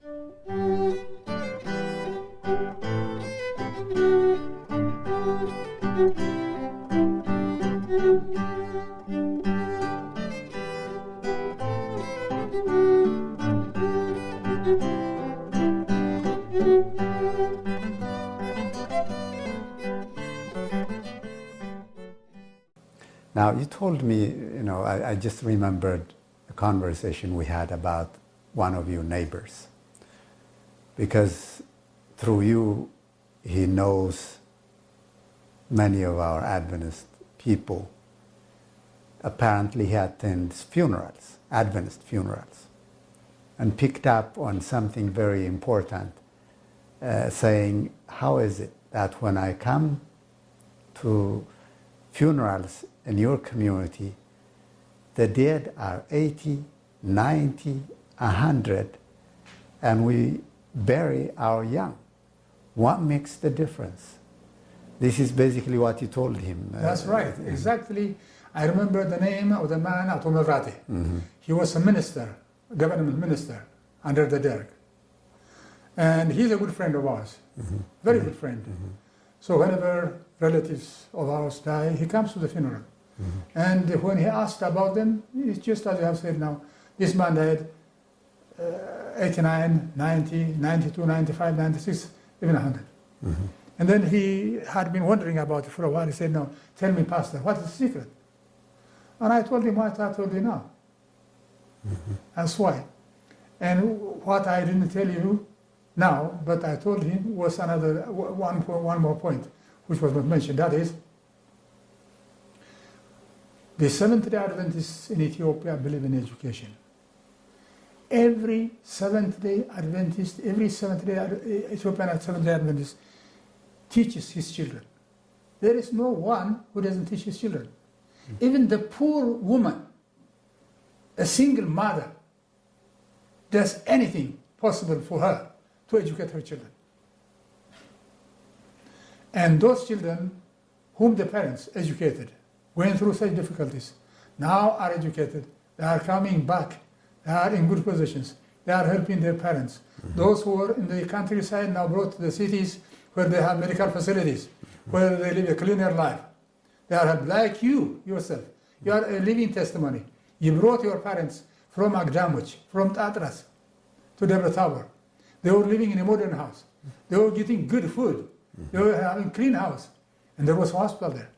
Now, you told me, I just remembered a conversation we had about one of your neighbors. Because through you, he knows many of our Adventist people. Apparently, he attends funerals, Adventist funerals, and picked up on something very important, saying, how is it that when I come to funerals in your community, the dead are 80, 90, 100, and we bury our young. What makes the difference? This is basically what you told him. That's right, exactly. I remember the name of the man, Ato Mavrati. He was a minister, government minister, under the Derg. And he's a good friend of ours, very good friend. So whenever relatives of ours die, he comes to the funeral. And when he asked about them, it's just as you have said now. This man died 89, 90, 92, 95, 96, even 100. And then he had been wondering about it for a while. He said, no, tell me, Pastor, what is the secret? And I told him what I told you now. That's why. And what I didn't tell you now, but I told him was one more point, which was not mentioned. That is, the Seventh-day Adventists in Ethiopia believe in education. Every Seventh-day Adventist, Ethiopian Seventh-day Adventist teaches his children. There is no one who doesn't teach his children. Even the poor woman, a single mother, does anything possible for her to educate her children. And those children whom the parents educated, went through such difficulties, now are educated, they are coming back, they are in good positions, they are helping their parents. Those who are in the countryside now brought to the cities where they have medical facilities, where they live a cleaner life. They are like you yourself. You are a living testimony. You brought your parents from Agdamuch, from Tatras to Debre Tabor. They were living in a modern house. They were getting good food. They were having clean house. And there was a hospital there.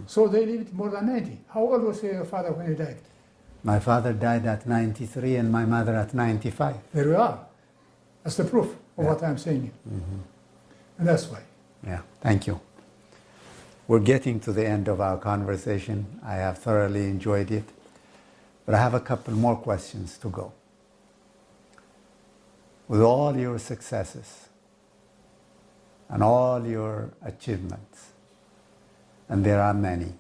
So they lived more than 90. How old was your father when he died? My father died at 93 and my mother at 95. There we are. That's the proof of what I'm saying. And that's why. Yeah, thank you. We're getting to the end of our conversation. I have thoroughly enjoyed it. But I have a couple more questions to go. With all your successes and all your achievements, and there are many,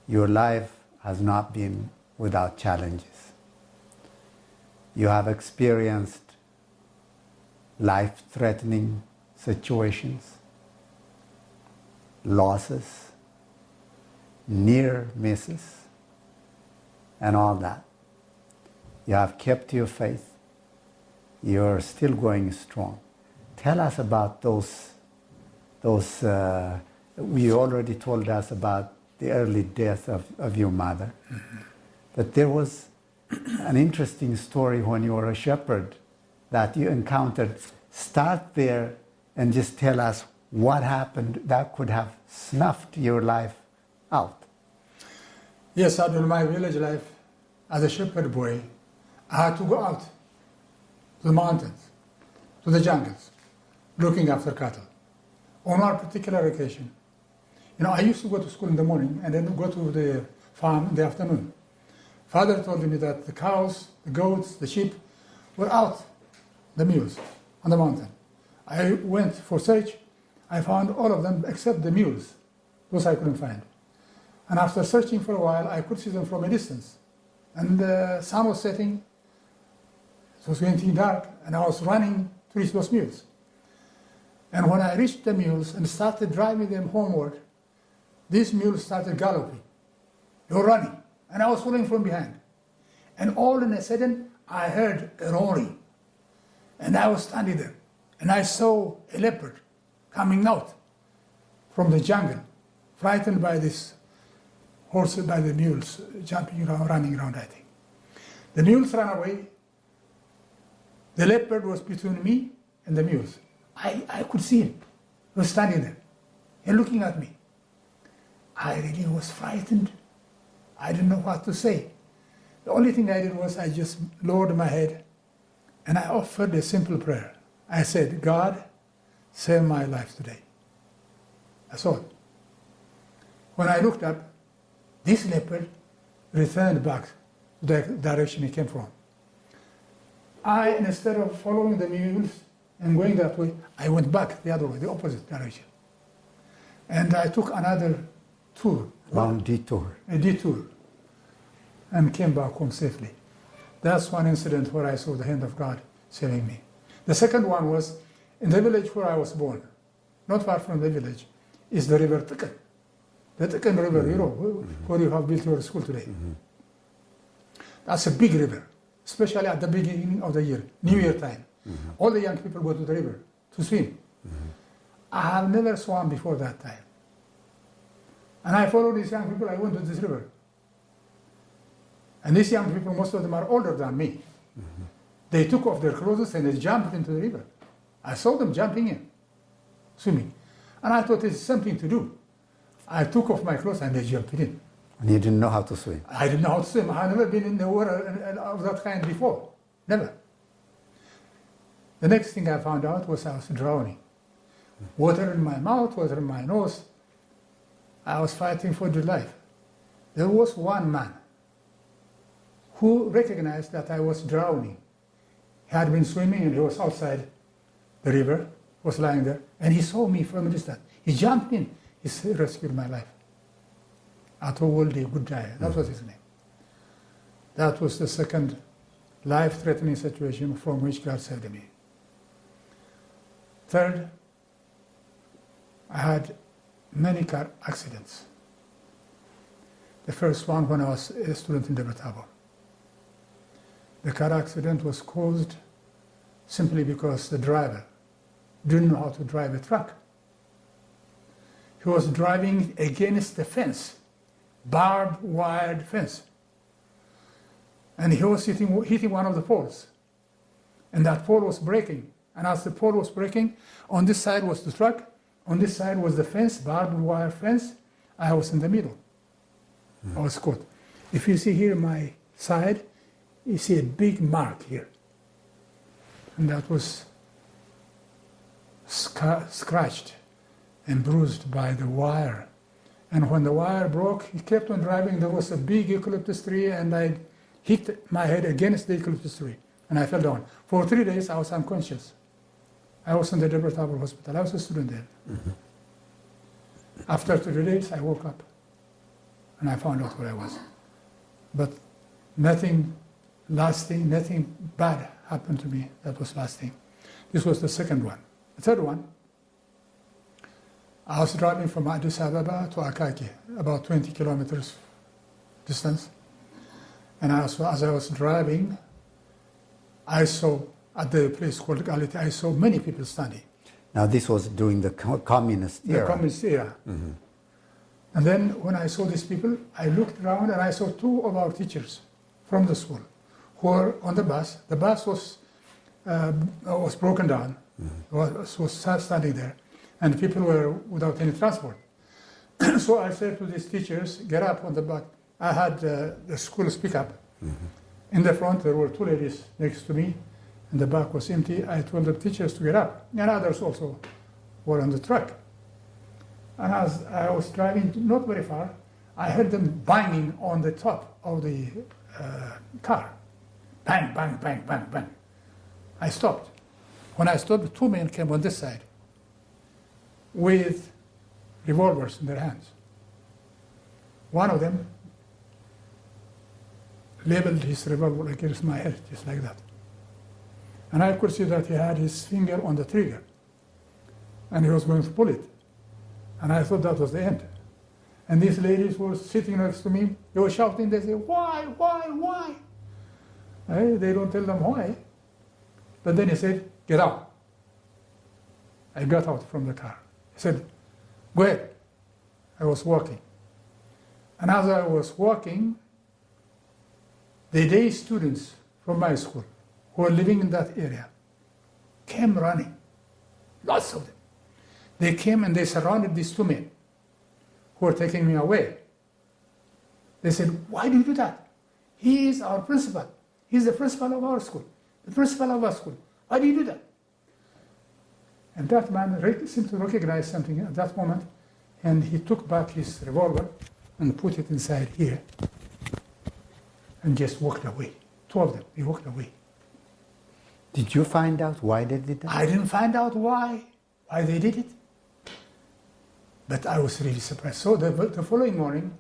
your life has not been without challenges. You have experienced life-threatening situations, losses, near misses, and all that. You have kept your faith. You're still going strong. Tell us about those. You already told us about the early death of your mother. But there was an interesting story when you were a shepherd that you encountered. Start there and just tell us what happened that could have snuffed your life out. Yes, in my village life, as a shepherd boy, I had to go out to the mountains, to the jungles, looking after cattle. On one particular occasion, I used to go to school in the morning and then go to the farm in the afternoon. Father told me that the cows, the goats, the sheep were out, the mules, on the mountain. I went for search. I found all of them except the mules. Those I couldn't find. And after searching for a while, I could see them from a distance. And the sun was setting. It was getting dark, and I was running to reach those mules. And when I reached the mules and started driving them homeward, these mules started galloping. They were running, and I was following from behind. And all in a sudden, I heard a roaring. And I was standing there, and I saw a leopard coming out from the jungle, frightened by this horses, by the mules, jumping around, running around, I think. The mules ran away. The leopard was between me and the mules. I could see him. He was standing there and looking at me. I really was frightened. I didn't know what to say. The only thing I did was I just lowered my head and I offered a simple prayer. I said, God, save my life today. That's all. When I looked up, this leopard returned back to the direction he came from. Instead of following the mules and going that way, I went back the other way, the opposite direction. And I took another tour. Long detour. A detour. And came back home safely. That's one incident where I saw the hand of God saving me. The second one was in the village where I was born. Not far from the village is the river Truneh. The Truneh River, you know, where you have built your school today. That's a big river, especially at the beginning of the year, New Year time. All the young people go to the river to swim. I have never swum before that time. And I followed these young people, I went to this river. And these young people, most of them are older than me. They took off their clothes and they jumped into the river. I saw them jumping in, swimming. And I thought it's something to do. I took off my clothes and they jumped in. And you didn't know how to swim? I didn't know how to swim. I had never been in the water of that kind before. Never. The next thing I found out was I was drowning. Water in my mouth, water in my nose. I was fighting for dear life. There was one man who recognized that I was drowning. He had been swimming and he was outside the river, was lying there, and he saw me from a distance. He jumped in. He rescued my life. Atowolde Gudaya, that was his name. That was the second life-threatening situation from which God saved me. Third, I had many car accidents. The first one when I was a student in Debatabo. The car accident was caused simply because the driver didn't know how to drive a truck. He was driving against the fence, barbed wire fence. And he was hitting one of the poles. And that pole was breaking. And as the pole was breaking, on this side was the truck, on this side was the fence, barbed wire fence. I was in the middle. I was caught. If you see here my side, you see a big mark here. And that was scratched and bruised by the wire. And when the wire broke, he kept on driving. There was a big eucalyptus tree, and I hit my head against the eucalyptus tree, and I fell down. For 3 days, I was unconscious. I was in the Deborah Tabor Hospital. I was a student there. After 3 days, I woke up, and I found out where I was. But nothing lasting, nothing bad happened to me that was lasting. This was the second one. The third one, I was driving from Addis Ababa to Akaki, about 20 kilometers distance. And as I was driving, I saw at the place called Galati, I saw many people standing. Now this was during the communist era. The communist era. And then when I saw these people, I looked around and I saw two of our teachers from the school who were on the bus. The bus was broken down, was standing there, and people were without any transport. So I said to these teachers, get up on the back. I had the school speak up. In the front, there were two ladies next to me, and the back was empty. I told the teachers to get up, and others also were on the truck. And as I was driving not very far, I heard them banging on the top of the car. Bang, bang, bang, bang, bang. I stopped. When I stopped, two men came on this side with revolvers in their hands. One of them labeled his revolver against my head, just like that. And I could see that he had his finger on the trigger, and he was going to pull it. And I thought that was the end. And these ladies were sitting next to me. They were shouting. They said, why? They don't tell them why. But then he said, get out. I got out from the car. He said, go ahead. I was walking. And as I was walking, the day students from my school who were living in that area came running, lots of them. They came and they surrounded these two men who were taking me away. They said, why do you do that? He is our principal. He's the principal of our school. The principal of our school. Why do you do that? And that man seemed to recognize something at that moment, and he took back his revolver and put it inside here and just walked away. Two of them, they walked away. Did you find out why they did that? I didn't find out why they did it. But I was really surprised. So the following morning,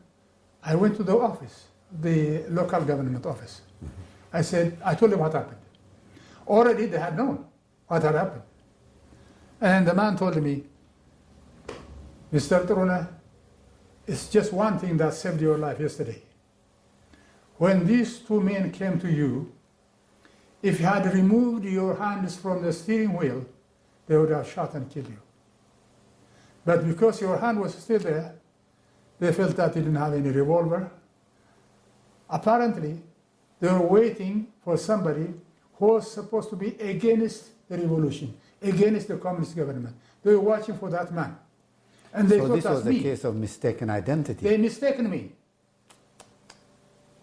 I went to the office, the local government office. I told them what happened. Already they had known what had happened. And the man told me, Mr. Truneh, it's just one thing that saved your life yesterday. When these two men came to you, if you had removed your hands from the steering wheel, they would have shot and killed you. But because your hand was still there, they felt that you didn't have any revolver. Apparently, they were waiting for somebody who was supposed to be against the revolution, against the communist government. They were watching for that man. And they so thought this was me. a case of mistaken identity. They mistaken me.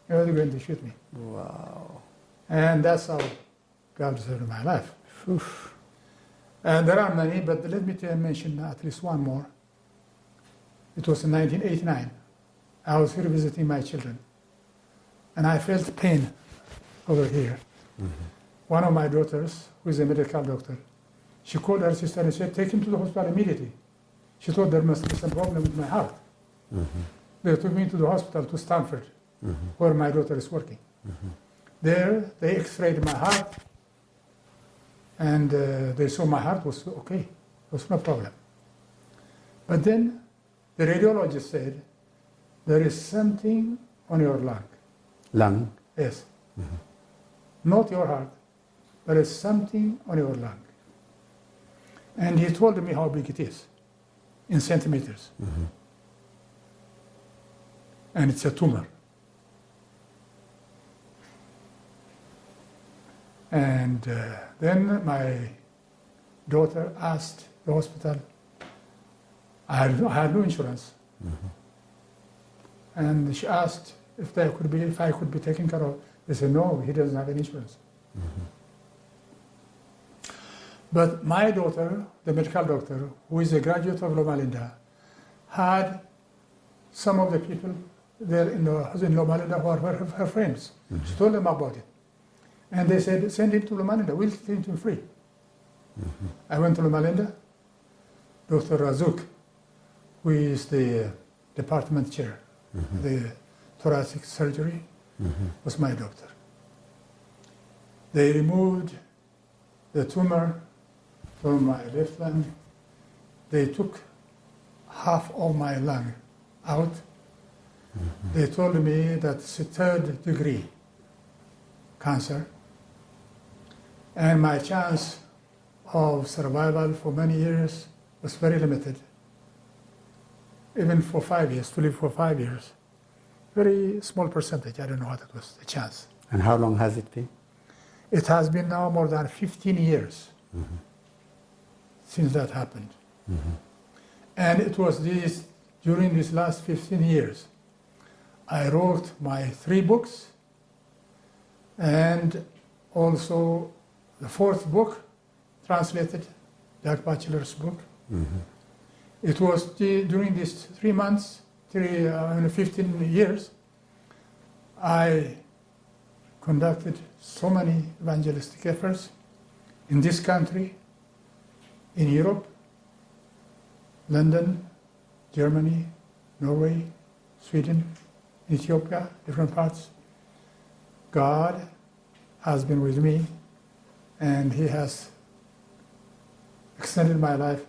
They were going to shoot me. Wow. And that's how God saved my life. Oof. And there are many, but let me mention at least one more. It was in 1989. I was here visiting my children. And I felt pain over here. One of my daughters, who is a medical doctor, she called her sister and said, take him to the hospital immediately. She thought there must be some problem with my heart. They took me to the hospital to Stanford, where my daughter is working. There, they x-rayed my heart, and they saw my heart was okay. There was no problem. But then the radiologist said, there is something on your lung. Lung? Yes. Not your heart. There is something on your lung. And he told me how big it is, in centimeters. And it's a tumor. And then my daughter asked the hospital, I had no insurance. And she asked if I could be taken care of. They said, no, he doesn't have any insurance. But my daughter, the medical doctor, who is a graduate of Loma Linda, had some of the people there in Loma Linda who are her friends. She told them about it. And they said, send him to Loma Linda, we'll treat him free. I went to Loma Linda. Dr. Razuk, who is the department chair, the thoracic surgery, was my doctor. They removed the tumor from my left lung. They took half of my lung out. They told me that it's a 3rd degree cancer, and my chance of survival for many years was very limited. Even for 5 years, to live for 5 years. Very small percentage, I don't know what it was, the chance. And how long has it been? It has been now more than 15 years since that happened. And it was during these last 15 years, I wrote my 3 books, and also the 4th book, translated, Jack Batchelor's book. It was during these 3 months, 15 years, I conducted so many evangelistic efforts in this country, in Europe, London, Germany, Norway, Sweden, Ethiopia, different parts. God has been with me, and He has extended my life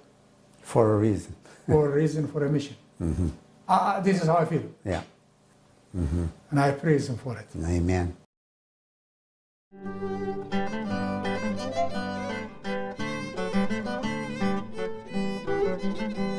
For a reason. for a mission. This is how I feel. Yeah. And I praise Him for it. Amen. you.